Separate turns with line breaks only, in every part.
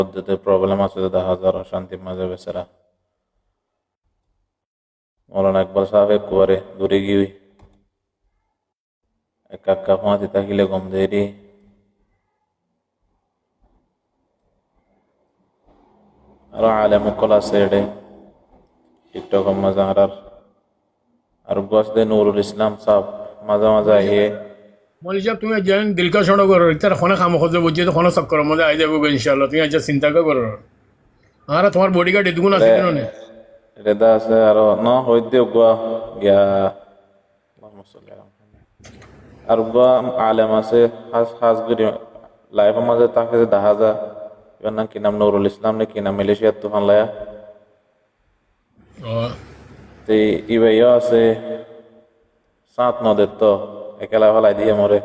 পদ্ধতিতে প্রবলেম আছে, 10,000 শান্তি মাঝে বেচারা মৌলানা ইকবাল সাহেব কুয়ারে দূরে গিয়ে একা ফাঁতি থাকিলে গম দেরি আরো আলেম কল আছে এডে টিকটক মাঝে আর গছ দে নুরুল ইসলাম সাহেব মাঝে মাঝে আইয়ে
মৌলী সাহেব তুমি যেন দিলকা শোনো করো ইতার খনে খামো খোঁজো বুঝিয়ে তো খনে চক্কর মধ্যে আই যাবো ইনশাল্লাহ তুমি আজ চিন্তা করো আর তোমার বডিগার্ড এদুগুণ আছে কেন নে
রেদা আছে আরো ন হইতে গুয়া গিয়া আর গুয়া আলেম আছে হাজ করি লাইফের মাঝে তাকে যে দেখা যায় এবার নাম কি নাম নুরুল ইসলাম নে কি নাম মালয়েশিয়ার তুফান লায়া তো ইবাইও আছে সাত নদের তো একেলা ফেলাই দিয়ে মরে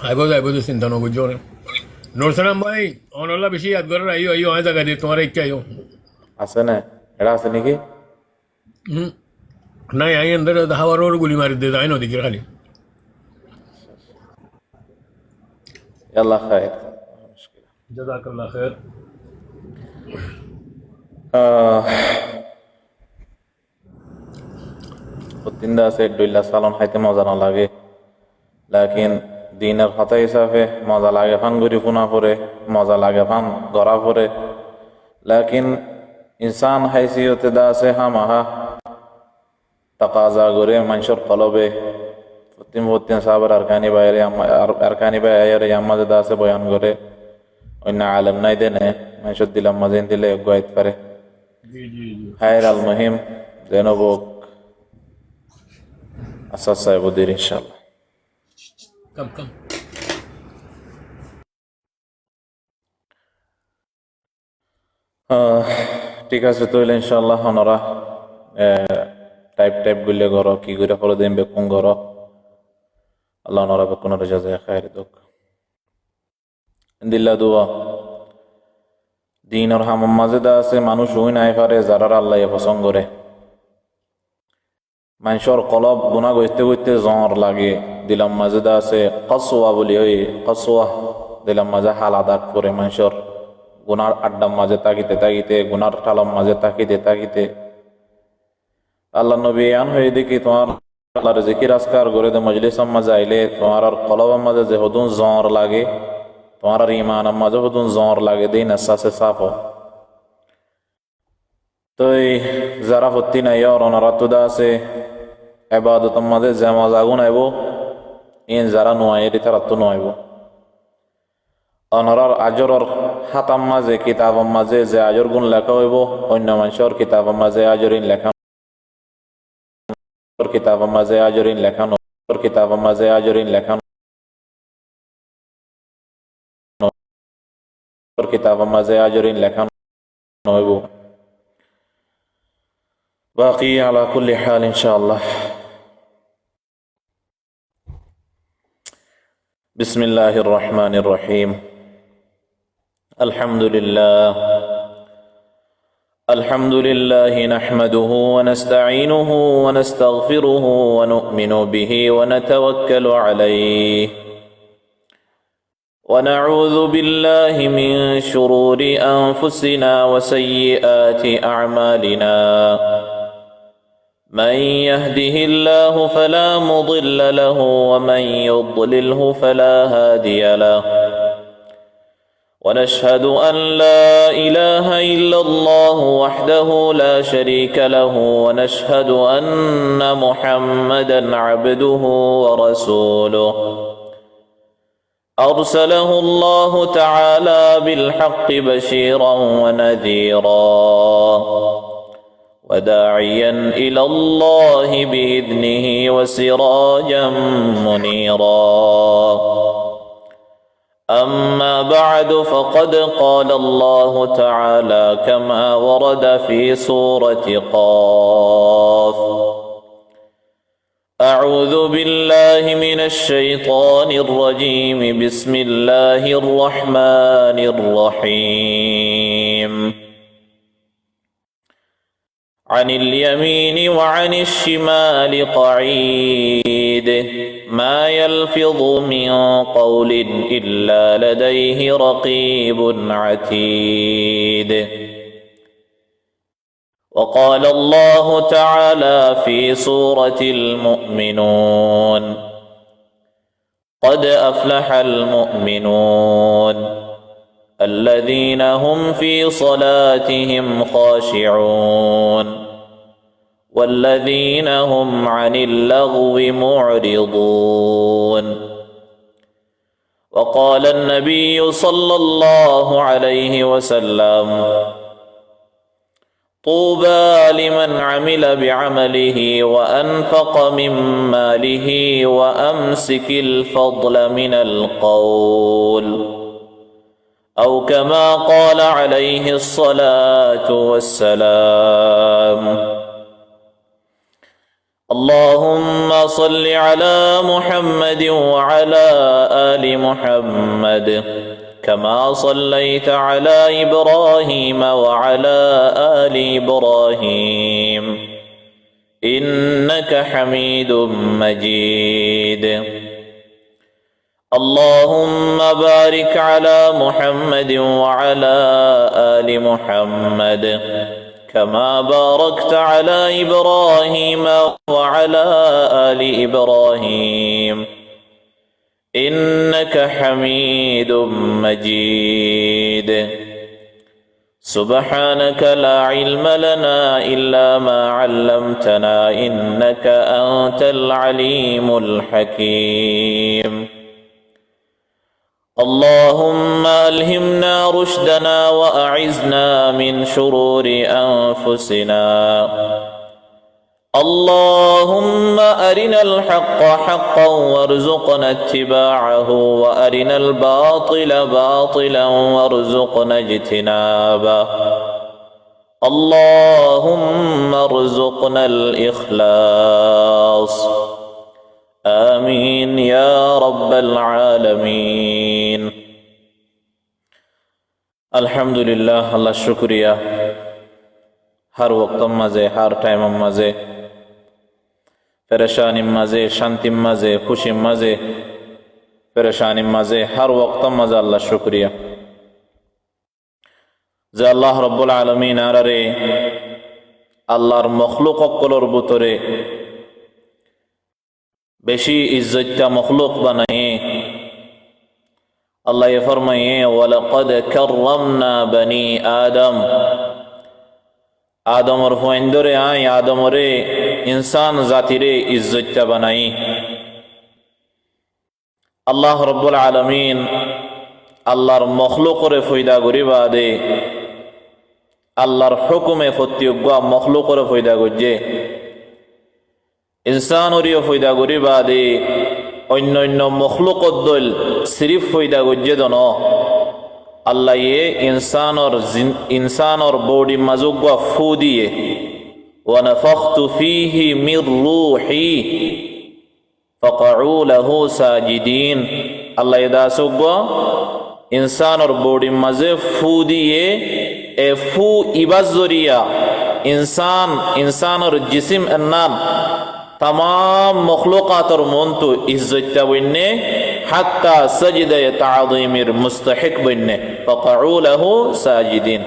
আইব চিন্তা নবুঝো নোরসালাম ভাই অনল্লা বেশি ইয়াদগার আইও আইও আয় জায়গা দিয়ে তোমার ইচ্ছা আইও
আছে না এটা আছে নাকি
নাই আই এন্দার হাওয়ার গুলি মারি দে যাই নদীকে খালি
আল্লাহ খায়ের
জাযাকাল্লাহ খায়ের
তিনটা আছে ডইলা সালন খাইতে মজা না লাগে লাকিন দিনের কথা হিসাবে মজা লাগে ফান ঘুরি ফুনা পরে মজা লাগে ফান গড়া পরে লাকিন ইনসান হাইসিয়তে দা আছে হামাহা তাকাজা করে মানুষের কলবে ফতিম সাহাবের আরকানি বাইরে আমাজে দা আছে বয়ান করে অন্য আলেম নাই দেনে মানুষের দিলাম মাঝে দিলে গাইতে পারে হায়ের আল মহিম জেনবক আসাদ সাহেবুদ্দিন ইনশাল্লাহ
কম
ঠিক আছে তৈলে ইনশাল্লাহ ওনারা টাইপ গুলে করো কি করে ফলো দিন বেকুন করো আল্লাহ ওনারা বেকুনের জাজায় খায়ের দুঃখ দিল্লা দুয়া দিন ওর হামাম মাঝে দা আছে মানুষ হই নাই পারে যারা আল্লাহ পছন্দ করে মানুষের কলব গুণা গইতে গইতে জ্বর লাগে দিলাম মাঝে দা আছে কসোয়া বলি ওই কসোয়া দিলাম মাঝে হালাদাক করে মানুষের গুনার আড্ডার মাঝে তাকিতে গুনার ঠালাম মাঝে তাকিতে আল্লাহ নবী আন হয়ে দেখি তোমার আল্লাহর জিকির আজকার করে দে মজলিসের মাঝে আইলে তোমার আর কলবের মাঝে যে হদুন জ্বর লাগে তোমার আর ইমানের মাঝে হদুন জ্বর লাগে দিন আস্তে সাফ তো যারা হত্তি নাই আর ওনারা তো দা আছে এবাদতের মাঝে যে মজা গুণ আইব ইন যারা নোয়াই তারা তো নোয়াইব অনরার আজরের হাতাম মাঝে কিতাবের মাঝে যে আজর গুণ লেখা হইব অন্য মানুষের কিতাবের মাঝে আজরিন লেখা কিতাবের মাঝে আজরিন লেখানো কিতাবের মাঝে আজরিন লেখানো কিতাবের মাঝে আজরিন লেখানো হইব বাকি আলা কুল্লি হাল ইনশাআল্লাহ বিসমিল্লাহির রহমানির রহিম الحمد لله نحمده ونستعينه ونستغفره ونؤمن به ونتوكل عليه ونعوذ بالله من شرور أنفسنا وسيئات أعمالنا من يهده الله فلا مضل له ومن يضلله فلا هادي له ونشهد أن لا إله إلا الله وحده لا شريك له ونشهد أن محمدا عبده ورسوله أرسله الله تعالى بالحق بشيرا ونذيرا وداعيا إلى الله بإذنه وسراجا منيرا أما بعد فقد قال الله تعالى كما ورد في سورة قاف أعوذ بالله من الشيطان الرجيم بسم الله الرحمن الرحيم عن اليمين وعن الشمال قعيد ما يلفظ من قول إلا لديه رقيب عتيد وقال الله تعالى في سورة المؤمنون قد أفلح المؤمنون الذين هم في صلاتهم خاشعون والذين هم عن اللغو معرضون وقال النبي صلى الله عليه وسلم طوبى لمن عمل بعمله وأنفق من ماله وأمسك الفضل من القول أو كما قال عليه الصلاة والسلام اللهم صل على محمد وعلى آل محمد كما صليت على إبراهيم وعلى آل إبراهيم إنك حميد مجيد اللهم بارك على محمد وعلى آل محمد كما باركت على إبراهيم وعلى آل إبراهيم إنك حميد مجيد سبحانك لا علم لنا إلا ما علمتنا إنك أنت العليم الحكيم اللهم ألهمنا رشدنا وأعذنا من شرور أنفسنا اللهم أرنا الحق حقا وارزقنا اتباعه وأرنا الباطل باطلا وارزقنا اجتنابه اللهم ارزقنا الإخلاص آمين يا رب العالمين الحمد لله الله شكريا हर वक्त मजे हर टाइम मजे परेशानी मजे शांति मजे खुशी मजे परेशानी मजे हर वक्त मजा अल्लाह शुक्रिया जे अल्लाह रब्बुल आलमीन आरे अल्लाहर मखलूक अक्कलर बुतरे बेशी इज्जत मखलूक बनाए अल्लाह ये फरमाए वलक़द कर्रमना बनी आदम आदमर फुइंदरे आय आदमरे इंसान जातिरे इज्जत बनाई अल्लाह रब्बुल आलमीन अल्लाहर मखलूकरे फयदा करि बादे अल्लाहर हुकुमे फत्युग्गा मखलूकरे फयदा गजे इंसानरियो फयदा करि बादे अन्य अन्य मखलूकत दल सिर्फ फयदा गजे दन अल्लाह ये इंसान और बॉडी मजुगा फू दिए वनफ़ख्तु फीही मिर रूही फ़क़अू लहू साजिदीन अल्लाह ये दासुगा इंसान और बॉडी मजे फू दिए ए फू इबाज़रिया इंसान और जिस्म अन्नान तमाम मखलूक़ात और मुंतु इज्जत बन्ने हत्ता सजदे ताज़ीमिर मुस्तहिक बन्ने फ़क़अू लहू साजिदीन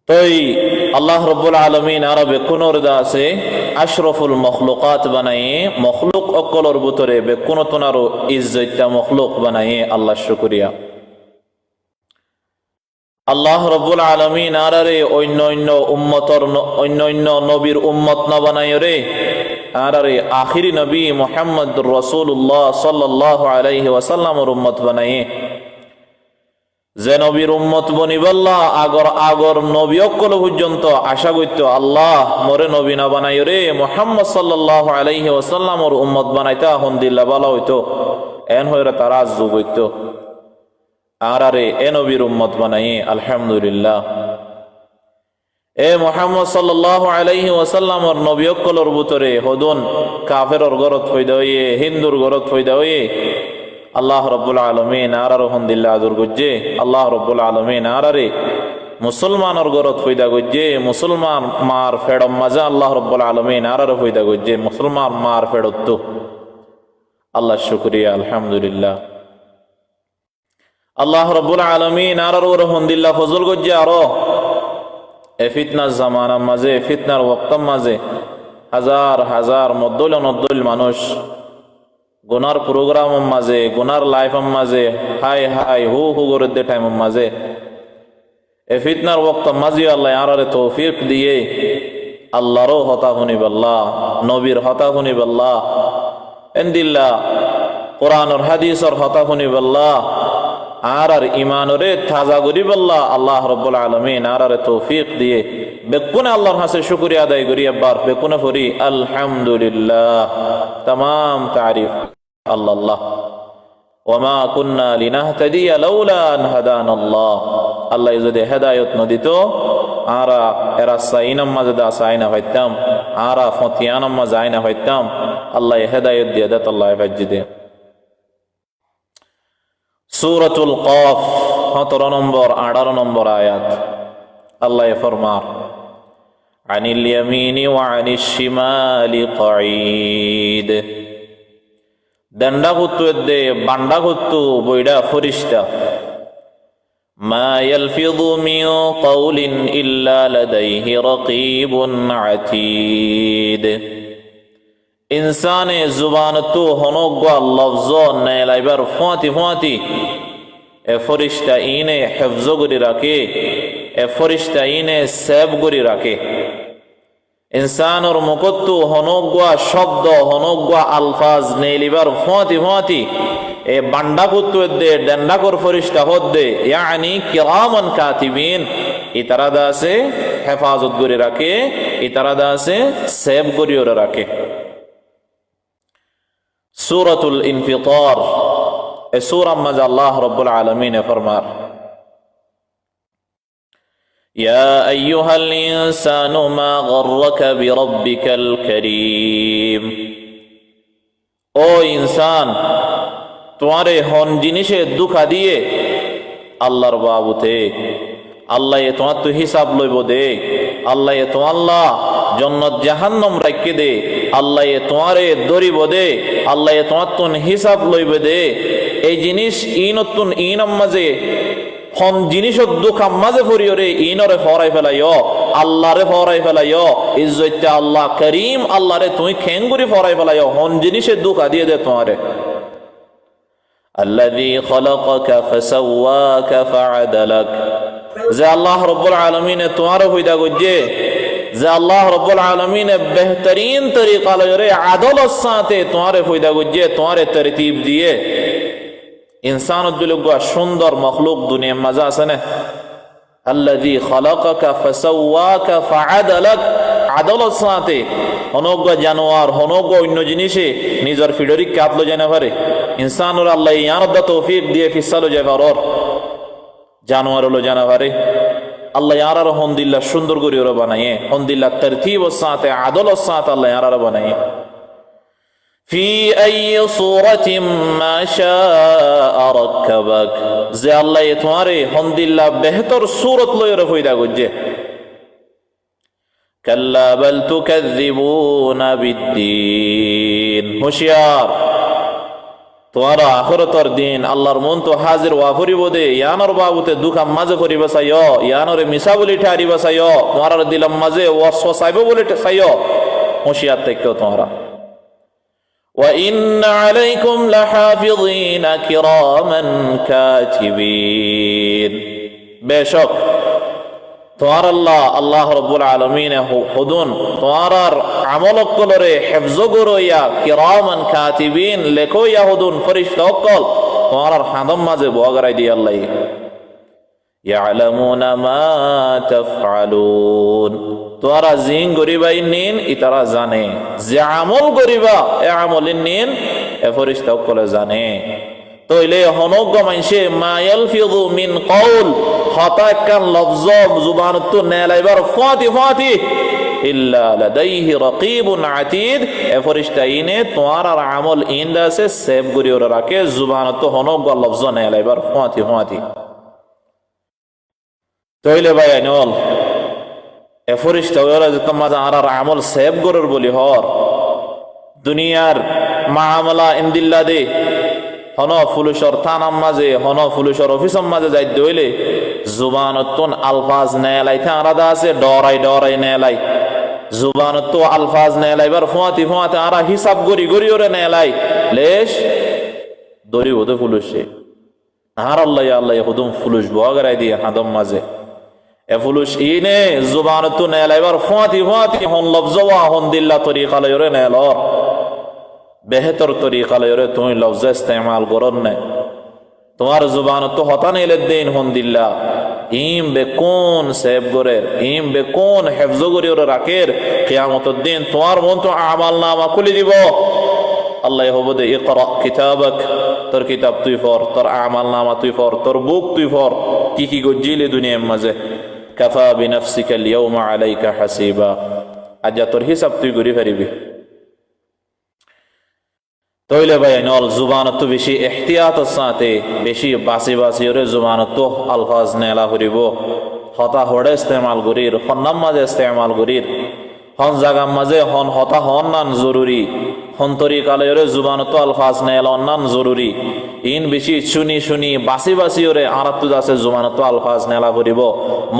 तोई अल्लाह रब्बुल आलमीन अरबे कुनोर दासे अशरफुल मखलूक़ात बनाए मखलूक अक्कलर बुतरे बेकुनो तुनारो इज्जत मखलूक बनाए अल्लाह शुक्रिया अल्लाह रब्बुल आलमीन आरे अन्य अन्य उम्मतर अन्य अन्य नबीर उम्मत न बनाए रे आरे आखिरी नबी मुहम्मद रसूलुल्लाह सल्लल्लाहु अलैहि वसल्लम उम्मत बनाए जे नबीर उम्मत बनिबल्ला आगर आगर नबी अक्कल पर्यन्त आशा करत अल्लाह मोरे नबी ना बनाई रे मुहम्मद सल्लल्लाहु अलैहि वसल्लम उम्मत बनाइता हन्दिल्ला बाला हইতো एन होयरा तारा जुग हইতো आरे ए नबीर उम्मत बनाई अल्हम्दुलिल्लाह ए मुहम्मद सल्लल्लाहु अलैहि वसल्लम और नबी अक्कलर बुतरे हदुन काफिरर गरत फयदा हइए हिंदुर गरत फयदा हइए अल्लाह रब्बुल आलमीन आरार हन्दिल्ला आदुर गुज्जे अल्लाह रब्बुल आलमीन आरारे মুসলমানের গরত ফয়দা গজ্জে মুসলমান মার ফেড়ম মাঝে আল্লাহ রব্বুল আলমিন আর ফয়দা গজ্জে মুসলমান মার ফেড়ত আল্লাহ শুক্রিয়া আলহামদুলিল্লাহ আল্লাহ রব্বুল আলমিন আর হন্দিল্লা ফজল গজ্জে আরো এ ফিতনার জামানার মাঝে ফিতনার ওয়াক্তর মাঝে হাজার হাজার মদ্দল অনদ্দল মানুষ গুনার প্রোগ্রামের মাঝে গুনার লাইফের মাঝে হাই হাই হু হু করে দে টাইমের মাঝে এ ফিতনার ওয়াক্তর মাঝে আল্লাহ আরারে তৌফিক দিয়ে আল্লাহরও হতা শুনিবাল্লাহ নবীর হতা শুনিবাল্লাহ এন্দিল্লা কোরআনর হাদিসর হতা শুনিবাল্লাহ আর ইমানরে তাজা করিবাল্লাহ আল্লাহ রব্বুল আলামিন আরারে তৌফিক দিয়ে বেকুনে আল্লাহর কাছে শুকরিয়া আদায় করি একবার বেকুনে পড়ি আলহামদুলিল্লাহ तमाम तारीफ अल्लाह वमा कुन्ना लिनाहतदिया लौला अन हदाना अल्लाह अल्लाह যদি হেদায়েত ন দিত আরা এরা সাইনাম মাঝে দা সাইনা হইতাম আরা ফতিয়ানাম মাঝে আইনা হইতাম আল্লাহ হেদায়েত দিয়ে দেত আল্লাহ বাজ্জিদে সূরাতুল কাফ 17 নম্বর 18 নম্বর আয়াত আল্লাহ ফরমার عن اليمين وعن الشمال قعيد دندا غتو دے باندا غتو بويدا فرشتا ما يلفظ من قول إلا لديه رقيب عتيد انسان زبان تو هنوغوا لفظو نیلائبر فوتی فوتی اے فرشتا اینے حفظو گری رکھے এ ফরিস্তা ইনে সেব করি রাখে ইনসানর মুকত্তু হনগুয়া শব্দ হনগুয়া আলফাজ নেলিবার ফতি ফতি এ বান্ডা কুত্তু দে ডন্ডা কর ফরিস্তা হদ্দে ইয়ানি কিরামান কাতিবিন ইতারা দাসে হেফাজত করে রাখে ইতারা দাসে সেব করিও রাখে সূরাতুল ইনফিতার এ সূরা মাঝে আল্লাহ রাব্বুল আলামিন ফরমার يا أيها الإنسان ما غرك بربك الكريم او इंसान तुम्हारे हन जिनिसे दुखा दिए আল্লাহর বাবুতে আল্লাহ এ তোমার তো হিসাব লইব দে আল্লাহ এ তো আল্লাহ জান্নাত জাহান্নাম রাখকে দে আল্লাহ এ তোমারে দরিব দে আল্লাহ এ তোমার তো হিসাব লইব দে এই জিনিস ইনতুন ইনাম মাঝে হন জিনিসত দুঃখাম মাঝে ফরিয়রে ইনরে ফরাই ফেলাইও আল্লাহরে ফরাই ফেলাইও ইজ্জতটা আল্লাহ করিম আল্লাহরে তুমি খেঙ্গুরি ফরাই ফেলাইও হন জিনিসে দুঃখা দিয়ে দে তোমারে আল্লাযী খলাকাকা ফাসাওয়াকা ফাআদালাক যে আল্লাহ রাব্বুল আলামিন তোমারে হইদা গজ্জে যে আল্লাহ রাব্বুল আলামিন বেহতরিন তরিকা লরে আদলত সাথে তোমারে হইদা গজ্জে তোমারে তরতিব দিয়ে इंसान सुंदर मखलूक दुनिया मजा आसने अल्लाजी खलक़का फसव्वाका फअदलक आदলত साथे हनोग जानवर हनोग अन्य जिनिसे निजर फिडरी कातलो जाने पारे इंसान और अल्लाह यार द तौफीक दिए फिसलो जाय पारोर जानवर लो जाने पारे अल्लाह यार हंदिल्ला सुंदर करी और बनाए हंदिल्ला तरतीब साथे आदলত साथे अल्लाह यार बनाए في أي صورة ما شاء ركبك زي الله يتواري هند الله بهتر صورة لو يرفو إذا قجه كلا بل تكذبون بالدين هشيار توارا آخرتر دين الله رمون تو حاضر وافري بوده يانر بابوته دوكا مزه فري بسايو يانر مسا بولي ٹھاری بسايو توارا دلم مزه وسوسايبو بولي سايو هشيار تكتو توارا وإن عليكم لحافظين كراما كاتبين बेशक তোমার আল্লাহ রব্বুল আলামিন হুদুন তোমার আমল কলরে হিফজ গরইয়া কিরামান কাতিবিন লেখো ইয়া হুদুন ফেরেশতা অকল তোমার হাদম মাঝে বগারাই দি আল্লাহ ইয়ালামুনা মা তাফআলুন তোরা জিন গরিবাই নিন ইতারা জানে যে আমল গরিবা এ আমলিন নিন এ ফেরেশতা অকল জানে তইলে হনগ মানসে মা ইয়ালফিযু মিন কওল হতাকান লফজ জুবান তো নেলাইবার ফাতি ফাতি ইল্লা লাদাইহি রাকিবুন আতীদ এ ফেরেশতা ইনে তোমার আর আমল ইনদা সে সেভ করিও রাখে জুবান তো হনগ লফজ নেলাইবার ফাতি ফাতি তইলে ভাই আইনল এ ফরিস্তা ওরা যে তোমার আর আমল সেভ গরর বলি হর দুনিয়ার মামলা ইন্দিল্লা দে হন ফুলুসর থানার মাঝে হন ফুলুসর অফিসের মাঝে যাই দইলে জুবানতুন আলফাজ নেলাইতে আলাদা আছে ডরাই ডরাই নেলাই জুবানত তো আলফাজ নেলাইবার ফুয়াতি ফুয়াতে আরা হিসাব গরি গরি ওরে নেলাই লেশ দরি ওদে ফুলুসে আর আল্লাহ আল্লাহ হুদুম ফুলুস বগারাই দিয়ে হাদম মাঝে এ ফুলুস ইনে জুবানত তো নেলাইবার ফুয়াতি ফুয়াতি হন লফজওয়া হন দিল্লা তরিকা লয়রে নেলর বেহতর তরিকা লয়রে তুমি লফজ ইস্তেমাল করন না তোমার জুবানত তো হতা নেলে দিন হন দিল্লা ইম বে কোন সেব গরের ইম বে কোন হেফজ গরি ওরে রাখের কিয়ামতের দিন তোমার মন তো আমাল নামা খুলে দিব আল্লাহ হবো দে ইকরা কিতাবাক তোর কিতাব তুই পড় তোর আমাল নামা তুই পড় তোর বুক তুই পড় কি কি গজিলে দুনিয়ার মাঝে কাফা বিনাফসিকা আল-ইয়াওমা আলাইকা হাসিবা আজ তোর হিসাব তুই করি পারিবি তইলে ভাই নল জুবানত তো বেশি এহতিয়াতের সাথে বেশি বাসি বাসি ওরে জুবানত তো আলফাজ নেলা করিব হতা হড়ে ইস্তেমাল করির হন্নাম মাঝে ইস্তেমাল করির হন জাগাম মাঝে হন হতা হন নান জরুরি হন তরিকালে ওরে জুবানত তো আলফাজ নেলা নান জরুরি ইন বেশি শুনি শুনি বাসি বাসি ওরে আরাত্তু আছে জুবানত তো আলফাজ নেলা করিব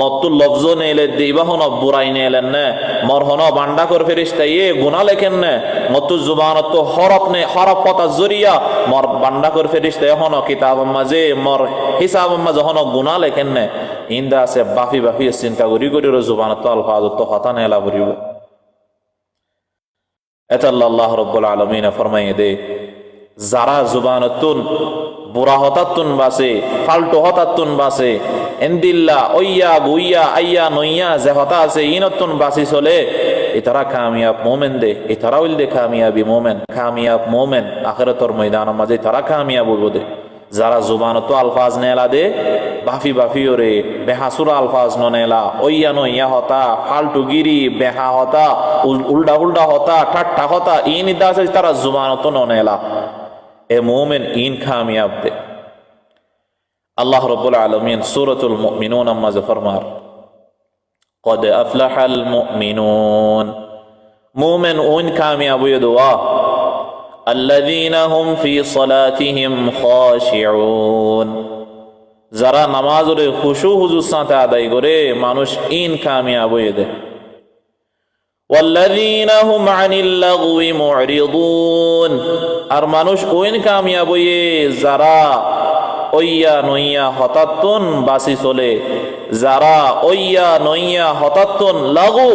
মত্তু লফজ নেলে দিবা হন বুরাই নেলেন নে মর হন বান্ডা কর ফেরিস্তা ইয়ে গুনাহ লেখেন নে মত্তু জুবানত তো হরফ নে হরফ কথা জরিয়া মর বান্ডা কর ফেরিস্তা হন কিতাব মাঝে মর হিসাব মাঝে হন গুনাহ লেখেন নে ইন্দা আছে বাফি বাফি চিন্তা করি করি ওরে জুবানত তো আলফাজ তো হতা নেলা করিব এটা আল্লাহ রাব্বুল আলামিন ফরমাইয়ে দে যারা জুবানতুন বুরা হতাতুন বাসে ফালতু হতাতুন বাসে এন্দিল্লা ওইয়া গুইয়া আইয়া নইয়া যে হতা আছে ইনতুন বাসি চলে ইতারা কামিয়াব মোমেন দে ইতারা উল দে কামিয়াবি মোমেন কামিয়াব মোমেন আখিরাতের ময়দানের মাঝে তারা কামিয়াব হইব দে যারা জুবানত আলফাজ নেলা দে বাফি বাফি ওরে বেহাসুরা আলফাজ নেলা ওইয়া নইয়া হতা ফালতু গিরি বেহা হতা উল্টা উল্টা হতা ঠাট্টা হতা ইন ইদা আছে তারা জুবানত নেলা এ মোমেন ইন কামিয়াব দে আল্লাহ রাব্বুল আলামিন সূরাতুল মুমিনুন মাঝে ফরমার قد أفلح المؤمنون مومن اون কামিয়াব হয়ে দোয়া الذين هم في صلاتهم خاشعون যারা নামাজের খুশু হুজুর সাথে আদায় করে মানুষ ইন কামিয়াব হয়ে দে والذين هم عن اللغو معرضون আর মানুষ ওইন কামিয়াব হয়ে যারা ওইয়া নইয়া হতাত্তুন বাসি চলে যারা ওইয়া নইয়া হতাত্তুন লাগু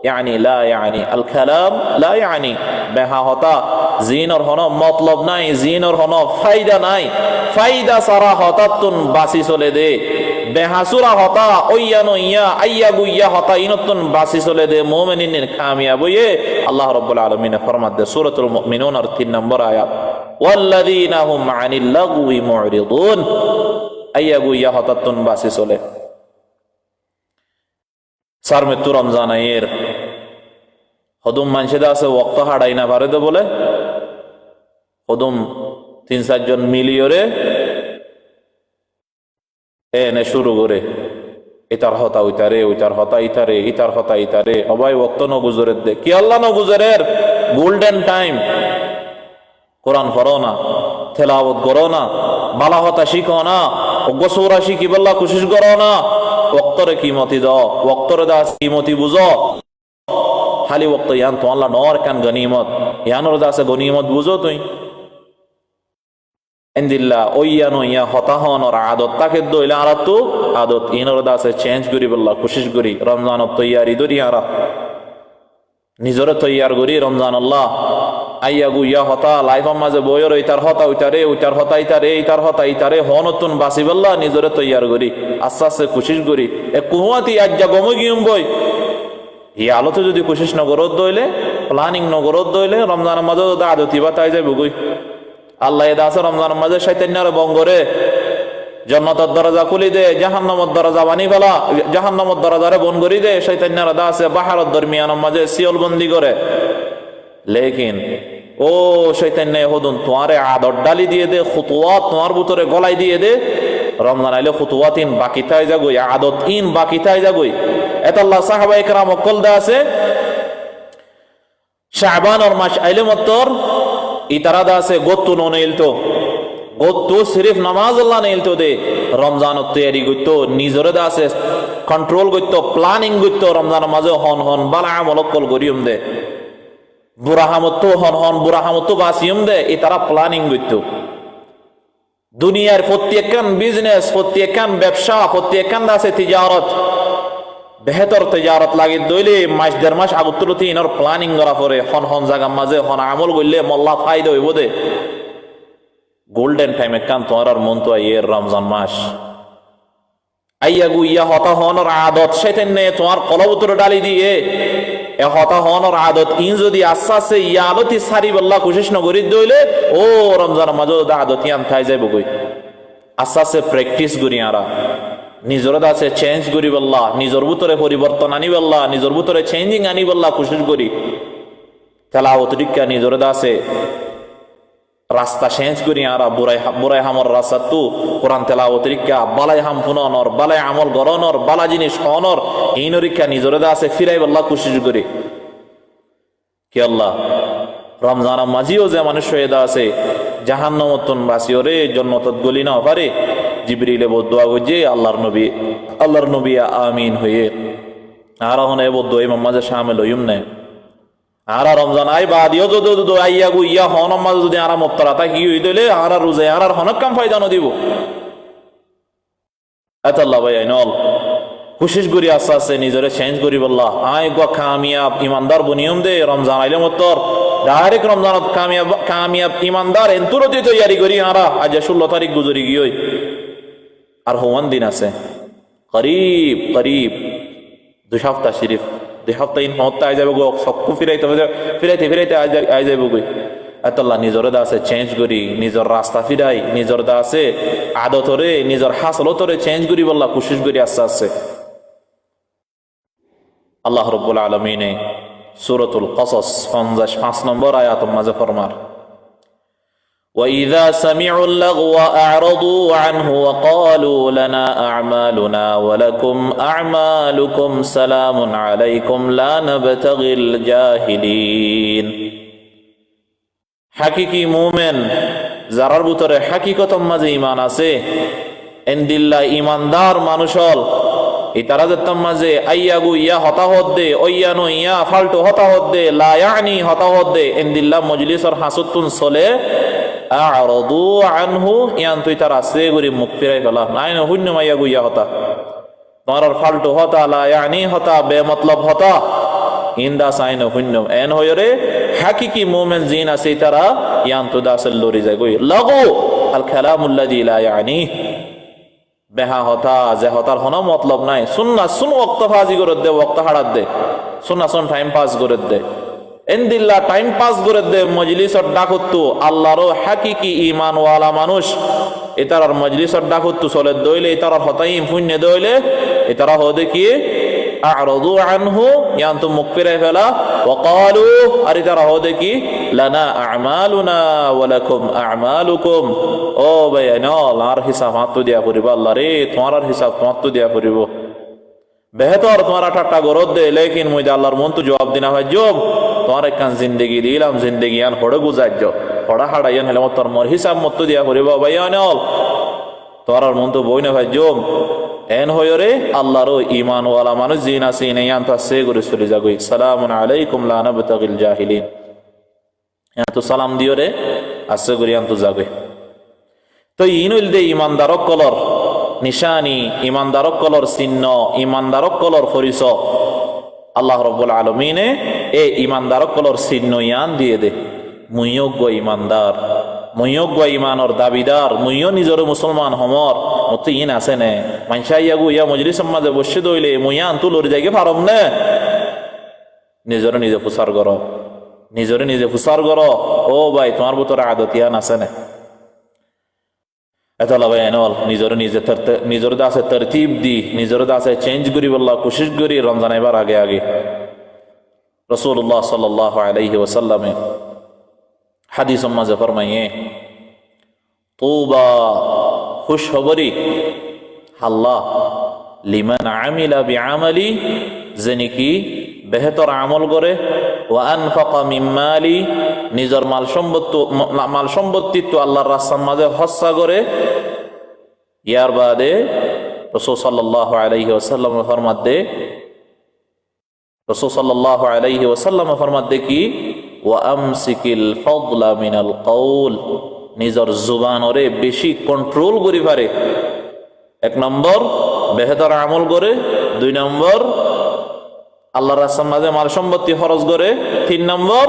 يعني لا يعني الكلام لا يعني বেহা হতা জিনর হন মতলব নাই জিনর হন ফায়দা নাই ফায়দা সারা হতাত্তুন বাসি চলে দে বেহাসুরা হতা ওইয়া নইয়া আইয়া গুইয়া হতা ইনতুন বাসি চলে দে মুমিনিনের কামিয়াব হয়ে আল্লাহ রাব্বুল আলামিন ফরমাত দে সূরাতুল মুমিনুন এর 3 নম্বর আয়াত ওয়াল্লাযীনা হুম আনিল লাগwi মুরিদুন আইয়া গুইয়া হতাত্তুন বাসি চলে সার মৃত্যু রমজান আয়ের হদুম মানসেদা আছে ওক্ত হাড়াই না পারে তো বলে হদুম 3-4 জন মিলিয়রে এনে শুরু করে ইতার হতা উইতারে উইতার হতা ইতারে ইতার হতা ইতারে অবাই ওক্ত ন গুজরের দে কি আল্লাহ ন গুজরের গোল্ডেন টাইম কোরআন পড়ো না তেলাওয়াত করো না বালা হতা শিখো না অজ্ঞসৌরা শিখি বল্লা কোশিশ করো না ওক্তরে কিমতি দাও ওক্তরে দাস কিমতি বুঝো খালি ওক্ত ইয়ান তো আল্লাহ নর কান গনিমত ইয়ানোর দাসে গনিমত বুঝো তুই এন্দিল্লা ওইয়া নইয়া হতা হনর আদত তাকে দইলে আর তো আদত ইনোর দাসে চেঞ্জ করি বল্লা কোশিশ করি রমজানত তৈয়ারি দরি আরা নিজরে তৈয়ার করি রমজান আল্লাহ আইয়া গুইয়া হতা লাইফের মাঝে বইয়ের ইতার হতা উইতারে উইতার হতা ইতারে ইতার হতা ইতারে হনতুন বাসি বল্লা নিজরে তৈয়ার করি আস্তে আস্তে কোশিশ করি এ কুহুয়াতি আজ্জা গম গিয়ম বই এই আলোতে যদি কোশিশ নগরত দইলে প্ল্যানিং নগরত দইলে রমজানের মাঝে আদতি বা তাই যাই বুগুই আল্লাহ এ দাসে রমজানের মাঝে শয়তান্যার বঙ্গরে জান্নাতের দরজা খুলি দে জাহান্নামের দরজা বানি ফেলা জাহান্নামের দরজারে বন করি দে শয়তান্যার দাসে বাহারত দরমিয়ানের মাঝে সিওল বন্দি করে লেকিন ও শয়তান্যায় হদুন তোমারে আদর ডালি দিয়ে দে খুতুয়াত তোমার ভিতরে গলায় দিয়ে দে রমজান আইলে খুতুয়াত ইন বাকি থাই যাগই, আদত ইন বাকি থাই যাগই। এত আল্লাহ সাহাবা ইকরাম অকল দা আছে শাবানর মাস আইলে মত্তর ইতারা দা আছে গত্তু ননে ইলতো, গত্তু সিরিফ নামাজ আল্লাহ নে ইলতো দে রমজানত তৈয়ারি করতো, নিজরে দা আছে কন্ট্রোল করতো, প্ল্যানিং করতো রমজানের মাঝে হন হন বালা আমল অকল করিয়ম দে, বুড়াহামতো হন হন বুড়াহামতো বাসিয়ম দে, এ তারা প্ল্যানিং করতো। দুনিয়ার প্রত্যেকখান বিজনেস, প্রত্যেকখান ব্যবসা, প্রত্যেকখান আছে তিজারত, বেহতর তিজারত লাগে দইলে মাস দেড় মাস আগতুলতি ইনর প্ল্যানিং করা পরে হন হন জায়গার মাঝে হন আমল করলে মল্লা ফায়দা হইব দে। গোল্ডেন টাইম একখান তোমার মন তো আইয়ের রমজান মাস আইয়া গু ইয়া হতা হনর আদত সেতেন নে তোমার কলবতরে ডালি দিয়ে এ হতা হনর আদত ইন যদি আস্তে আস্তে ইয়া আলতি সারি বল্লা কোশিশ নগরি দইলে ও রমজান মাঝে আদত ইয়ান থাই যাইব গই। আস্তে আস্তে প্র্যাকটিস করি আরা নিজর আছে চেঞ্জ করি বল্লা, নিজর ভিতরে পরিবর্তন আনি বল্লা, নিজর ভিতরে চেঞ্জিং আনি বল্লা কোশিশ করি। তেলাওয়াত টিকা নিজর আছে রাস্তা চেঞ্জ করি আরা বুড়াই হামর রাস্তা তু কোরআন তেলাওয়াত টিকা বালাই হাম ফুনর বালাই আমল গরনর বালা জিনিস হনর এই নরিকা নিজর আছে ফিরাই বল্লা কোশিশ করি। কি আল্লাহ রমজান মাঝিও যে মানুষ হয়ে আছে জাহান্নামতন বাসিওরে জন্নতত গলি না পারে জিবরিলে বদুয়া গজে আল্লাহর নবী আমিন হয়ে আর হনে বদুয়া ইমাম মাঝে শামিল হইম না। আর রমজান আই বাদিও যদি আইয়া গু ইয়া হন মাঝে যদি আরাম অত্তরা তা কি হই দিলে আর রোজে আর হনক কাম ফায়দা ন দিব। এত আল্লাহ ভাই আইনল কোশিশ করি আস্তে আস্তে নিজরে চেঞ্জ করি বললা আই গো কামিয়াব ইমানদার বনিয়ম দে রমজান আইলে মত্তর ডাইরেক্ট রমজানত কামিয়াব ইমানদার এন্তুরতি তৈয়ারি করি আরা আজ 16 তারিখ গুজরি গিয়ে আর হোমান দিন আছে করিব 2 সপ্তাহ শরীফ 2 সপ্তাহ ইন হতে আই যাবে গো সবকু ফিরাইতে আই যাবে গই। এতল্লাহ নিজর দা আছে চেঞ্জ করি নিজর রাস্তা ফিরাই নিজর দা আছে আদতরে নিজর হাসলতরে চেঞ্জ করি বললা কোশিশ করি আস্তে আস্তে। আল্লাহ রাব্বুল আলামিনে সূরাতুল কসস 55 নম্বর আয়াত মাঝে ফরমার وَإِذَا سَمِعُوا اللَّغْوَ أَعْرَضُوا عَنْهُ وَقَالُوا لَنَا أَعْمَالُنَا وَلَكُمْ أَعْمَالُكُمْ سَلَامٌ عَلَيْكُمْ لَا نَبْتَغِي الْجَاهِلِينَ। হাকিকি মুমিন যারার ভিতরে হাকিকতম মাঝে ঈমান আছে এন্দিল্লাহ ঈমানদার মানুষ হল ইতারা যেতাম মাঝে আইয়াগু ইয়া হতাহত দে ওয়ানো ইয়া ফালতু হতাহত দে লা ইয়ানি হতাহত দে এন্দিল্লাহ মজলিসর হাসুতুন চলে আ'রাদু আনহু ইয়ান তুই তার আছে গরি মুখ ফিরাই ফেলা নাই না হুন্য মাইয়াগু ইয়া হতা তোমার ফালতু হতা লা ইয়ানি হতা বে মতলব হতা ইন্দা সাইন হুন্য এন হয়রে হাকিকি মুমিন জিন আছে তারা ইয়ান তো দাসল লরি যায় গই লাগু আল কালামুল্লাযী লা ইয়ানি বেহা হতা যে হতার হন মতলব নাই সুন্নাহ সুন ওয়াক্ত ফাজি করে দে ওয়াক্ত হাড়াত দে সুন্নাহ সুন টাইম পাস করে দে এন্দিল্লা টাইম পাস করে দে মজলিসর ডাকতো আল্লাহর হাকিকি ঈমান ওয়ালা মানুষ এতার মজলিসর ডাকতো চলে দইলে এতার হতাই পুণ্য দইলে এতারা হদে কি আ'রাদু আনহু ইয়ান তো মুখ ফিরাই ফেলা ওয়া ক্বালু আর এতারা হদে কি লানা আ'মালুনা ওয়া লাকুম আ'মালুকুম ও ভাই নল আর হিসাব হাত দিয়া পড়িব আল্লাহ রে তোমার হিসাব তোমার তো দিয়া পড়িব বেহতর তোমার ঠাট্টা গরদ দে লেকিন মুই আল্লাহর মন তো জবাব দিনা ভাই জব তোমার একখান জিন্দগি দিলাম জিন্দগি আন হড়ে গুজার্য হড়া হাড়াইয়ান হলে তোর মোর হিসাব মত দিয়া পড়িব ভাই নল তোমার মন তো বই না ভাই জব এন হয়রে আল্লাহর ঈমান ওয়ালা মানুষ জিন আছে ইয়ান তো সে করে চলে যাগই সালামুন আলাইকুম লা নাবতাগিল জাহিলিন ইয়ান তো সালাম দিও রে আছে করে ইয়ান তো যাগই। তো ইনুল দে ইমানদারক কলর নিশানি ইমানদারক কলর চিহ্ন ইমানদারক কলর পরিচয় আল্লাহ রাব্বুল আলামিনে এ ইমানদারক কলর চিহ্ন ইয়ান দিয়ে দে মুইয়োগ্য ইমানদার মুইয়োগ্য ইমানর দাবিদার মুইও নিজর মুসলমান হমর মত ইন আছে নে মানসাইয়াগু ইয়া মজলিস মাঝে বসে দইলে মুইয়ান তুলর জায়গা পারম না নিজরে নিজে ফুসার কর নিজরে নিজে ফুসার কর ও ভাই তোমার ভিতরে আদত ইয়ান আছে না এতলা ভাই এনল নিজর দাসে তরতিব দি নিজর দাসে চেঞ্জ করি বললা কোশিশ করি রমজান এবার আগে আগে রাসূলুল্লাহ সাল্লাল্লাহু আলাইহি ওয়াসাল্লামে হাদিস মাঝে ফরমাইয়ে তুবা খুশখবরি আল্লাহ লিমান আমিলা বিআমালি, যে নাকি বেহতর আমল করে, ওয়া আনফাকা মিন মালি, নিজের মাল সম্পত্তি তো আল্লাহর রাস্তার মাঝে খরচা করে। ইয়ার বাদে রাসূল সাল্লাল্লাহু আলাইহি ওয়াসাল্লাম ফরমাতে কি, ওয়া আমসিকিল ফাদলা মিনাল কওল, নিজের জুবানরে বেশি কন্ট্রোল করি পারে। 1 নম্বর বেহতর আমল করে, 2 নম্বর আল্লাহর রাস্তার মাঝে মাল সম্পত্তি খরচ করে, 3 নম্বর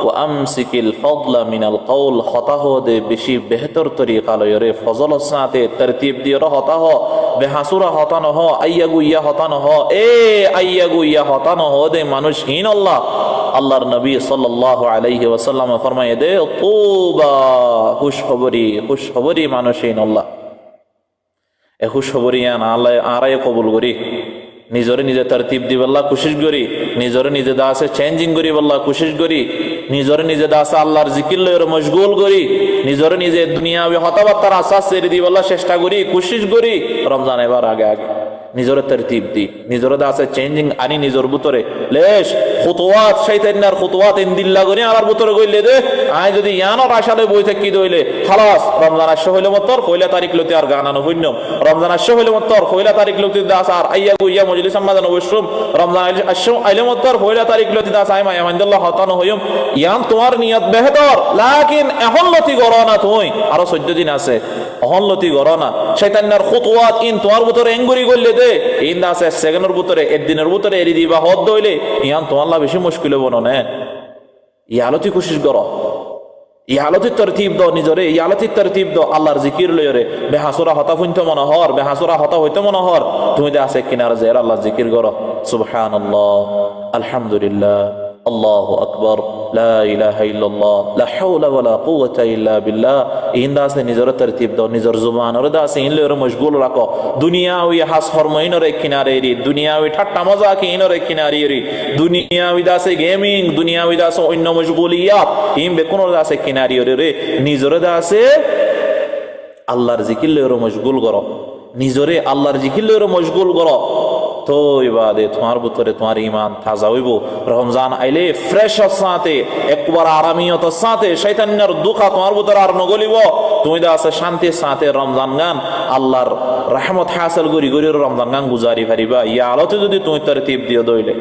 ও আমসিকিল ফাদলা মিনাল কওল, হতাহ দে বেশি বেহতর তরিকা লয়রে ফজল সাথে তরতিব দিয়ে হতাহ বেহাসুরা হতা নহ, আইয়াগু ইয়া হতা নহ, আইয়াগু ইয়া হতা নহ দে মানুষহীন আল্লাহ। আল্লাহর নবী সাল্লাল্লাহু আলাইহি ওয়াসাল্লাম ফরমায়ে দে তুবা, খুশখবরি মানুষহীন আল্লাহ। এ খুশখবরিয়ান আল্লাহ আরায় কবুল করি, নিজরে নিজে তরতিব দি বল্লা কোশিশ করি, নিজরে নিজে দাসে চেঞ্জিং করি বল্লা কোশিশ করি, নিজরে নিজে দাসে আল্লাহর জিকির লয়ের মশগুল করি, নিজরে নিজে দুনিয়াবি হতাবার্তার আশ্বাস ছেড়ে দি বল্লা চেষ্টা করি, কোশিশ করি রমজান এবার আগে নিজরে তরতিব দি, নিজরে দাসে চেঞ্জিং আনি নিজর ভিতরে লেশ খুতওয়াত শয়তানের খুতওয়াত ইনদিল্লা করি আর ভিতরে কইলে দে আই যদি ইয়ানোর আশালে বই থাকি দইলে খালাস রমজান আসছে হইলে মতর কইলা তারিখ লতি আর গানানো হইন্য, রমজান আসছে হইলে মতর কইলা তারিখ লতি দাস আর আইয়া গুইয়া মজলিস আমাদান অবশ্যম, রমজান আসছে আইলে মতর কইলা তারিখ লতি দাস আই মায়া মানদাল্লাহ হতানো হইম। ইয়ান তোমার নিয়ত বেহতর, লাকিন এখন লতি গরো না, তুই আরো 14 দিন আছে, এখন লতি গরো না। শয়তানের খুতওয়াত ইন তোমার ভিতরে এঙ্গুরি কইলে দে ইন দাস সেকেন্ডের ভিতরে একদিনের ভিতরে এরি দিবা হদ দইলে ইয়ান তোমার বেশি মুশকিল হবো না। ইয়ালতি কোশিশ করো, ইয়ালতি তরতিব দাও নিজরে, ইয়ালতি তরতিব দাও আল্লাহর জিকির লয়রে, বেহাসুরা হতা হইতে মনে হর, বেহাসুরা হতা হইতে মনে হর, তুমি দে আছে কিনার যে আল্লাহর জিকির করো, সুবহানাল্লাহ, আলহামদুলিল্লাহ, আল্লাহু আকবার, লা ইলাহা ইল্লাল্লাহ, লা হাওলা ওয়ালা কুওয়াতা ইল্লা বিল্লাহ। ইন্দা আছে নিজরে তরতিব দাও, নিজর জুবানরে দা আছে ইনলে মশগুল রাখো, দুনিয়াউই হাস হরমাইনরে কিনারে এরি, দুনিয়াউই ঠাট্টা মজা কি ইনরে কিনারে এরি, দুনিয়াউই দা আছে গেমিং, দুনিয়াউই দা আছে অন্য মশগুলিয়াত ইম বেকুন দা আছে কিনারে রে, নিজরে দা আছে আল্লাহর জিকির লয়রে মশগুল করো, নিজরে আল্লাহর জিকির লয়রে মশগুল করো, তো ইবাদে তোমার ভিতরে তোমার ইমান তাজা হইব। রমজান আইলে ফ্রেশ সাথে একবার আরামিয়ত সাথে শয়তানের দুঃখা তোমার ভিতরে আর নগলিব, তুমি দা আছে শান্তির সাথে রমজান গান আল্লাহর রহমত হাসিল করি করি রমজান গান গুজারি পারিবা। ইয়া আলোতে যদি তুমি তরতিব দিও দইলে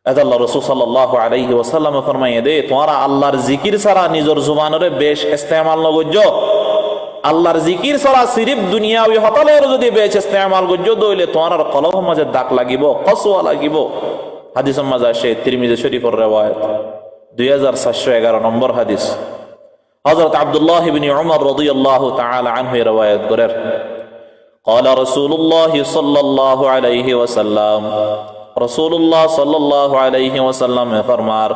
আল্লাহ রাসূল সাল্লাল্লাহু আলাইহি ওয়াসাল্লাম ফরমাইয়ে দে তোমরা আল্লাহর জিকির ছাড়া নিজের জুবানরে বেশ ইস্তেমাল নগজ্জো, আল্লাহর জিকির ছাড়া সিরিফ দুনিয়াবি হতালের যদি বেশ ইস্তেমাল গজ্জো দইলে তোমার কলবের মাঝে দাগ লাগিব, কসওয়া লাগিব। হাদিসের মাঝে আসে তিরমিজি শরীফের riwayat 2411 নম্বর হাদিস, হযরত আব্দুল্লাহ ইবনে উমর রাদিয়াল্লাহু তাআলা আনহু riwayat করেন, قال رسول الله صلى الله عليه وسلم, রাসূলুল্লাহ সাল্লাল্লাহু আলাইহি ওয়াসাল্লাম ফরমার,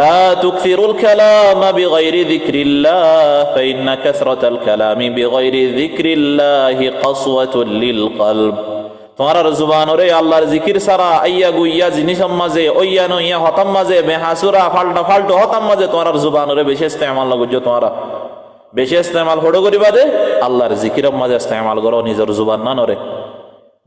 لا تكثروا الكلام بغير ذكر الله فإن كثرة الكلام بغير ذكر الله قسوة للقلب। তোমার জুবানরে আল্লাহর জিকির ছাড়া আইয়া গুইয়া জিনিসের মাঝে ওইয়া নইয়া হতাম মাঝে বেহাসুরা ফাল্টা ফাল্টো হতাম মাঝে তোমার জুবানরে বেশি ইস্তেমাল লাগজ্জো, তোমার বেশি ইস্তেমাল হড়ো করিবা দে আল্লাহর জিকিরের মাঝে ইস্তেমাল করো নিজের জুবান না নরে।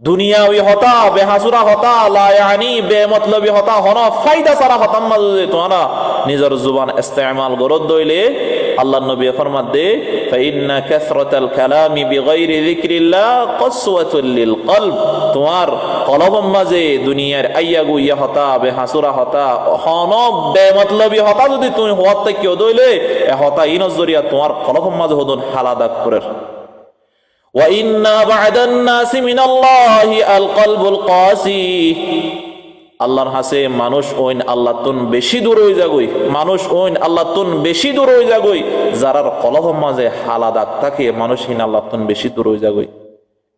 দুনিয়াবি হতা বেহাসুরা হতা লা ইয়ানি বেমতলবি হতা হন ফায়দা ছাড়া হতাম মাঝে তোমরা নিজের জুবান ইস্তেমাল করো দইলে আল্লাহর নবী ফরমাত দে ফাইন্না কাসরাতাল কালামি বিগাইরি যিকরিল্লাহ কসওয়াতুল লিল কলব। তোমার কলবের মাঝে দুনিয়ার আইয়া গুইয়া হতা বেহাসুরা হতা হন বেমতলবি হতা যদি তুমি হওয়ার থেকে দইলে এ হতা ইনজ জরিয়া তোমার কলবের মাঝে হদন হালাদা করে। وَإِنَّ بَعْدَ النَّاسِ مِنَ اللَّهِ الْقَلْبُ الْقَاسِي। আল্লাহর হাসে মানুষ ওইন আল্লাহ তুন বেশি দূর হয়ে যাগই, মানুষ ওইন আল্লাহ তুন বেশি দূর হয়ে যাগই, যারার কলবের মাঝে হালাদাত থাকে মানুষহীন আল্লাহ তুন বেশি দূর হয়ে যাগই।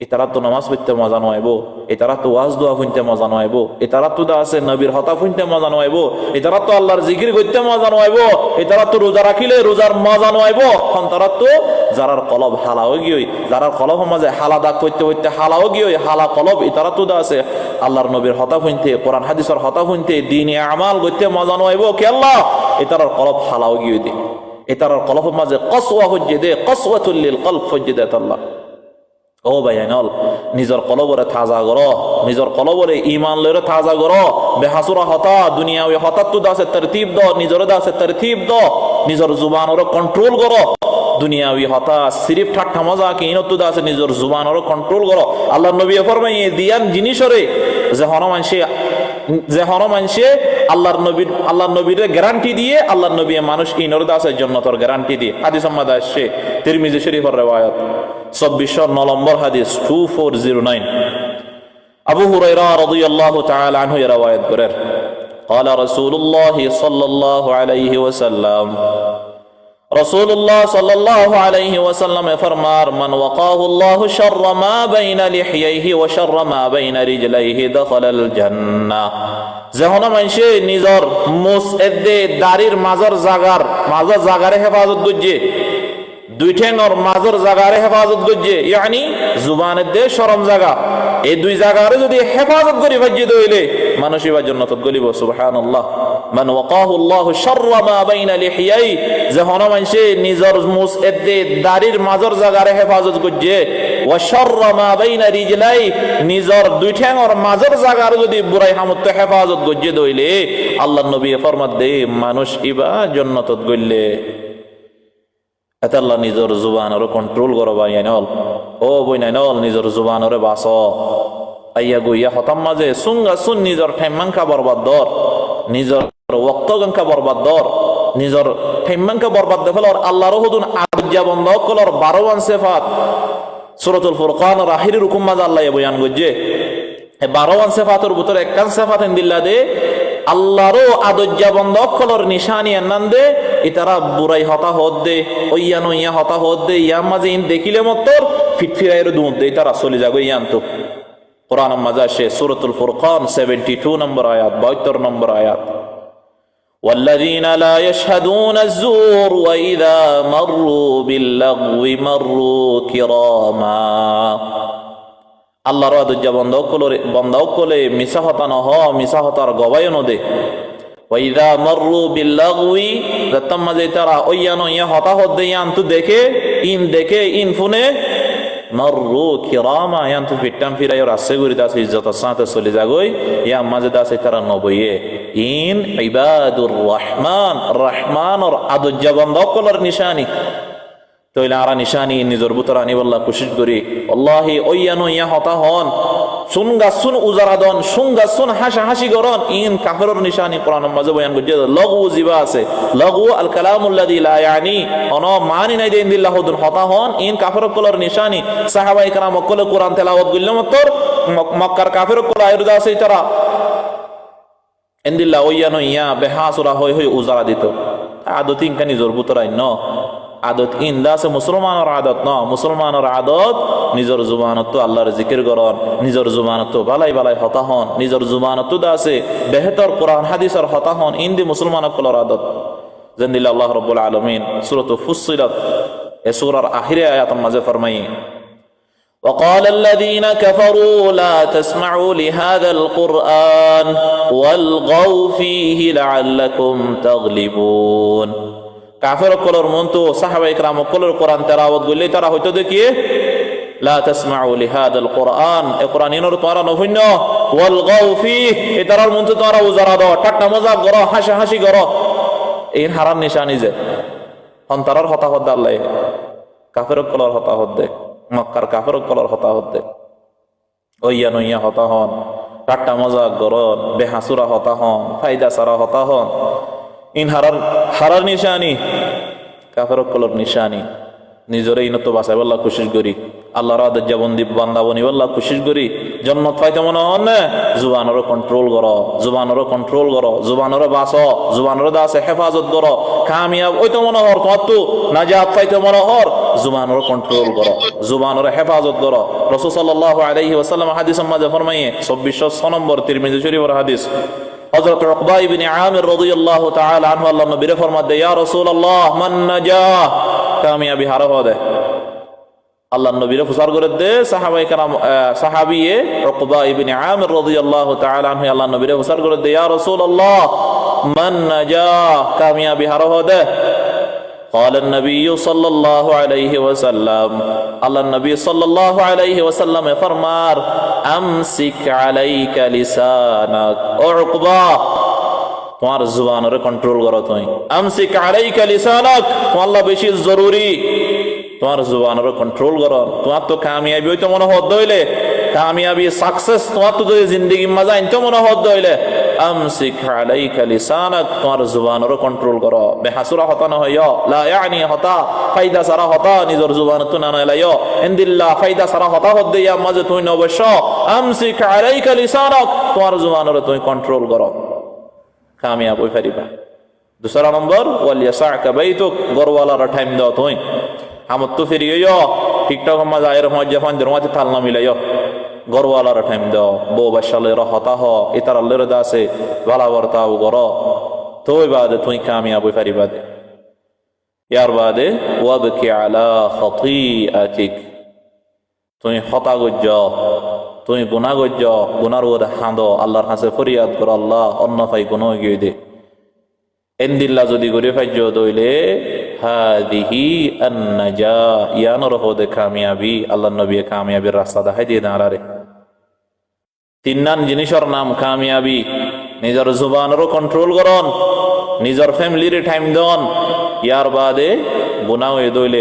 এতারা তো নামাজ পড়তে মজা নয়ব, এতারা তো ওয়াজ দোয়া শুনতে মজা নয়ব, এতারা তো দা আছে নবীর হতা শুনতে মজা নয়ব, এতারা তো আল্লাহর জিকির করতে মজা নয়ব, এতারা তো রোজা রাখিলে রোজার মজা নয়ব। তারা তো যারার কলব হালাও গিয়ে, যারার কলব মাঝে হালা দাগ করতে করতে হালাও গিয়ে হালা কলব এতারা তো দা আছে আল্লাহর নবীর হতা শুনতে কোরআন হাদিসের হতা শুনতে দিনে আমাল করতে মজা নয়ব কে আল্লাহ এতারার কলব হালাও গিয়ে দি। এটার কলফের মাঝে কসওয়া হজ্জে দে, কসওয়াতুল লিল কলব হজ্জে দে আল্লাহ। ও ভাই আইনল, নিজের কলবরে তাজা কর, নিজের কলবরে ইমান লইরে তাজা কর। বেহাসুরা হতা দুনিয়াওই হঠাৎ তো দাসে তরতিব দ, নিজের দাসে তরতিব দ, নিজের জুবানরে কন্ট্রোল কর। দুনিয়াওই হতা সিরিফ ঠাট্টা মজা কি ইনতো দাসে নিজের জুবানরে কন্ট্রোল কর। আল্লাহ নবী ফরমাইয়ে দিয়ান জিনিসরে যে হন মানসে আল্লাহর নবীর গ্যারান্টি দিয়ে, আল্লাহর নবী মানুষ ইনর দাসের জন্য তোর গ্যারান্টি দিয়ে। হাদিস আহমদ আসছে তিরমিজি শরীফের রিওয়ায়াত 2409 নম্বর হাদিস 2409। আবু হুরায়রা রাদিয়াল্লাহু তাআলা আনহু রিওয়ায়াত করেন, قال رسول الله صلى الله عليه وسلم, রাসূলুল্লাহ সাল্লাল্লাহু আলাইহি ওয়াসাল্লাম ফরমার, মান ওয়াকাহু আল্লাহু শাররা মা বাইনা লিহিয়াইহি ওয়া শাররা মা বাইনা রিজলাইহি দাখালাল জান্নাহ। যখন মানুষে নিজের মুস এদে দাড়ির মাঝর জাগারে হেফাজত করছে, দুই ঠেঙর মাঝর জাগারে হেফাজত করছে, ইয়ানি জুবানের দে শরম জাগা, এই দুই জাগারে যদি হেফাজত করি ভাজ্যে দইলে মানুষ এবার জান্নাতত গলিব। সুবহানাল্লাহ। মান ওয়াকাহু আল্লাহু শাররা মা বাইনা লিহিয়াই, যখন মানুষে নিজের মুস এদে দাড়ির মাঝর জাগারে হেফাজত করছে, ওয়া শাররা মা বাইনা রিজলাই, নিজের দুই ঠেঙর মাঝর জাগারে যদি বুড়াই হামত হেফাজত করছে দইলে আল্লাহর নবী ফরমাত দে মানুষ ইবা জান্নাতত গইলে। আল্লাহ নিজের জুবানরে কন্ট্রোল করো ভাই আইনল, ও বই নাইনল, নিজের জুবানরে বাস। আইয়া গইয়া হতাম মাঝে সুঙ্গা সুন নিজের ঠেম্মাঙ্কা বরবাদ দর, নিজের ওয়াক্তগাঙ্কা বরবাদ দর, নিজের ঠেম্মাঙ্কা বরবাদ দেখল। আল্লাহর হুদুন আবজা বন্ধ কলর 12 সিফাত সূরাতুল ফুরকান আখিরের হুকুম মাঝে আল্লাহ বয়ান করছে। 12 সিফাতের ভিতরে একখান সিফাত দিল্লা দে আল্লাহরও আদজ্জা বন্ধ কলর নিশানি আন্নান দে, ইতারা বুড়াই হতা হদ দে, ওইয়ানো ইয়া হতা হদ দে, ইয়ার মাঝে ইন দেখিলে মতর ফিটফিরাইয়ের দুধ দে, তারা চলে যাবে ইয়ান তো। কোরআন মাঝে আসে সূরাতুল ফুরকান 72 নম্বর আয়াত, 72 নম্বর আয়াত, والذين لا يشهدون الزور وإذا مروا باللغو مروا كراما। আল্লাহর আদজ্জা বন্ধ কলে মিছা হতা নহ, মিছা হতার গবায়ন দে। ওয়াইদা মাররু বিল্লাগওয়ি, যাত্তাম মাঝে তারা ওইয়ানো ইয়া হতা হদ দে, ইয়ান তু দেখে ইন ফুনে মাররু কিরামা, ইয়ান তু ফিট্টাম ফিরাই রাস্তে গুরি দাস ইজ্জতের সাথে চলে যাগই। ইয়া মাঝে দাসে তারা নবইয়ে ইন ইবাদুর রহমান, রহমানর আদজ্জা বন্ধ কলার নিশানি। তইলে আরা নিশানি নিজের বুতর আনিবাল্লাহ কোশিশ করি। আল্লাহি ওইয়ানো ইয়া হতা হন, সুনগা সুন উজারাদন, সুনগা সুন হাসা হাসি গরন, ইন কাফেরর নিশানি কোরআন মাঝে বয়ান করছে। লগু জিবা আছে, লগু আল কালামুল্লাযী লা ইয়ানি, অন মানি নাই দেন দিল্লাহ হুদুন হতা হন, ইন কাফেরর কলর নিশানি। সাহাবায়ে কেরাম কল কোরআন তেলাওয়াত করলে মতর মক্কার কাফেরর কল আয়রুদা আছে তারা এন্দিল্লাহ ওইয়ানো ইয়া বেহাসুরা হই উজারা দিত। আদত ইনকা নিজের বুতর আইন আদত ইন্দা আছে মুসলমানের আদত ন, মুসলমানের আদত নিজের জুবানত আল্লাহর জিকির করন, নিজের জুবানত বালাই বালাই হতা হন, নিজের জুবানত আছে বেহতর কোরআন হাদিসের হতা হন, ইন্দি মুসলমান কলর আদত। যেন আল্লাহ রাব্বুল আলামিন সূরাতুল ফুসসিলাত এ সূরার আখিরে আয়াত মাঝে ফরমাই, وقال الذين كفروا لا تسمعوا لهذا القرآن والغوا فيه لعلكم تغلبون। কাফের কলর মন তো সাহাবায়ে কেরাম কলর কোরআন তেলাওয়াত করলে তারা হয়তো দেখিয়ে লা তাসমাউ লিহাদাল কোরআন, এ কোরআন ইনর তোরা নভন্য ওয়াল গাউ ফিহি, এ তারার মন তো তোরা উজারা দাও, ঠাট্টা মজাক করো, হাসি হাসি করো। এই হারাম নিশানি যে অন্তরার হতা হদ আল্লাহ কাফের কলর হতা হদ দে, মক্কার কাফের কলর হতা হদ দে, ওইয়া নইয়া হতা হন, ঠাট্টা মজাক করন, বেহাসুরা হতা হন, ফায়দা সারা হতা হন। ইন হারার নিশানি, কাফের কলর নিশানি। নিজরে ইনত বাসাই বল্লা কোশিশ করি, আল্লাহর আদজ্জা বন্দি বান্দাবনি বল্লা কোশিশ করি। জন্নত পাইতে মনে হন না, জুবানরে কন্ট্রোল করো, জুবানরে কন্ট্রোল করো, জুবানরে বাস, জুবানরে দাসে হেফাজত করো। কামিয়াব ওই তো মনে হর, তোমার তো নাজাত পাইতে মনে হর, জুবানরে কন্ট্রোল করো, জুবানরে হেফাজত করো। রাসূল সাল্লাল্লাহু আলাইহি ওয়াসাল্লাম হাদিস মাঝে ফরমাইয়ে 2406 নম্বর তিরমিজি শরীফের হাদিস, হযরত উকবা ইবনে আমির রাদিয়াল্লাহু তাআলা আনহু আল্লাহ নবীরে ফরমাতে, ইয়া রাসূলুল্লাহ মান নাজাহ, কামিয়াবি হার হবে। আল্লাহ নবীরে ফুসার করে দে সাহাবায়ে কেরাম, সাহাবিয়ে উকবা ইবনে আমির রাদিয়াল্লাহু তাআলা আনহু আল্লাহ নবীরে ফুসার করে দে, ইয়া রাসূলুল্লাহ মান নাজাহ, কামিয়াবি হার হবে। قال النبي صلى الله عليه وسلم الله النبي صلى الله عليه وسلم فرمار امسك عليك لسانك عقبا তোমার জুবানের কন্ট্রোল করো তুমি আমসিক আলাইকা লিসানাক তোমার লা বেশি জরুরি তোমার জুবানের কন্ট্রোল করো তোমার তো কামিয়াবি হইতো মনে হদ হইলে কামিয়াবি সাকসেস তোমার তো যদি জিন্দেগি মজা আনতো মনে হদ হইলে আমসিক আলাইকা লিসানাক তোমার জুবানের কন্ট্রোল করো বেহাসুরা হতা না হইও লা ইয়ানি হতা ফায়দা সারা হতা নিজের জুবান তো না লাইও ইনদিল্লাহ ফায়দা সারা হতা হদ দিয়া মাঝে তুমি নবশ আমসিক আলাইকা লিসানাক তোমার জুবানের তুমি কন্ট্রোল করো কামিয়াব হই পারিবা দুসরা নম্বর ওয়াল ইয়াসাকা বাইতুক গরওয়ালার টাইম দাও তুই আমত তো ফিরিও ঠিকঠাক মজা এর মজা ফান জরমাতে তালনা মিলাইও গরওয়ালার টাইম দাও বউ বাশালে রহতা হ ইতার আল্লাহর দাসে ভালা বর্তাও গর তোই বাদে তুই কামিয়াব হই পারিবা দে ইয়ার বাদে ওয়াবকি আলা খাতিআতিক তুই হতা গজ্জ তুই গুনাহ গজ্জ গুনার ওরে হাঁদ আল্লাহর কাছে ফরিয়াদ কর আল্লাহ অন্য ফাই গুনাহ গিয়ে দে এন্দিল্লা যদি গরে ফাইজ দইলে হাদিহি আন-নাজা ইয়ানর হদে কামিয়াবি আল্লাহ নবী কামিয়াবির রাস্তা দেখাই দিয়ে দাঁড়ারে তিননান জিনিসের নাম কামিয়াবি নিজের জুবানেরও কন্ট্রোল করন নিজের ফ্যামিলির টাইম দন ইয়ার বাদে গুনাহ হয়ে দইলে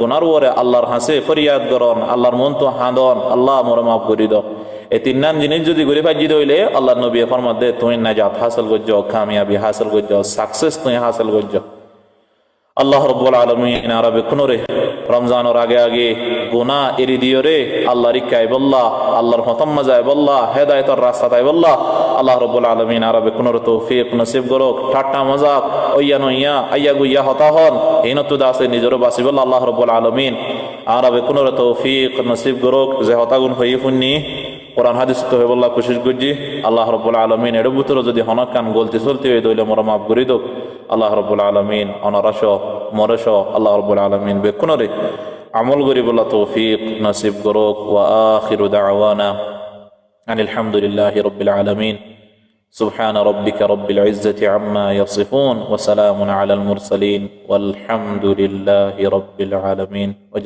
গুনার ওরে আল্লাহর হাসে ফরিয়াদ করন আল্লাহর মন তো হাঁদন আল্লাহ মোরে মাফ করি দাও এই তিননান জিনিস যদি ঘুরে ফাইজি দইলে আল্লাহ নবী ফরমাত দে তুই নাজাত হাসিল করছ কামিয়াবি হাসিল করছ সাকসেস তুই হাসিল করছ আল্লাহ রব্বুল আলামিন আরবে কোনরে রমজানের আগে আগে গুনাহ এরি দিও রে আল্লাহর ইকাই বল্লাহ আল্লাহর ফতম মাজায় বল্লাহ হেদায়েতের রাস্তায় বল্লাহ আল্লাহ রব্বুল আলামিন আরবে কোনরে তৌফিক নসিব করুক ঠাট্টা মজাক ওইয়ানো ইয়া আইয়া গুইয়া হতা হন হিনতু দাসে নিজের বাসি বল্লাহ আল্লাহ রব্বুল আলামিন আরবে কোনরে তৌফিক নসিব করুক যে হতাগুন হই ফুন্নি কোরআন হাদিস তো হয়ে বল্লাহ কোশিশ করছি আল্লাহ রব্বুল আলামিন এর ভিতরে যদি হনক কান গলতি চলতে হয়ে দইলে মোরা মাফ করি দোক আল্লাহ রব্বুল আলামিন অনরাশ মরশ আল্লাহ রব্বুল আলামিন বেকুনরে আমল করি বল্লাহ তৌফিক নসিব করুক ওয়া আখিরু দাওয়ানা আনিল হামদুলিল্লাহি রাব্বিল আলামিন سبحان ربك رب العزة عما يصفون وسلام على المرسلين والحمد لله رب العالمين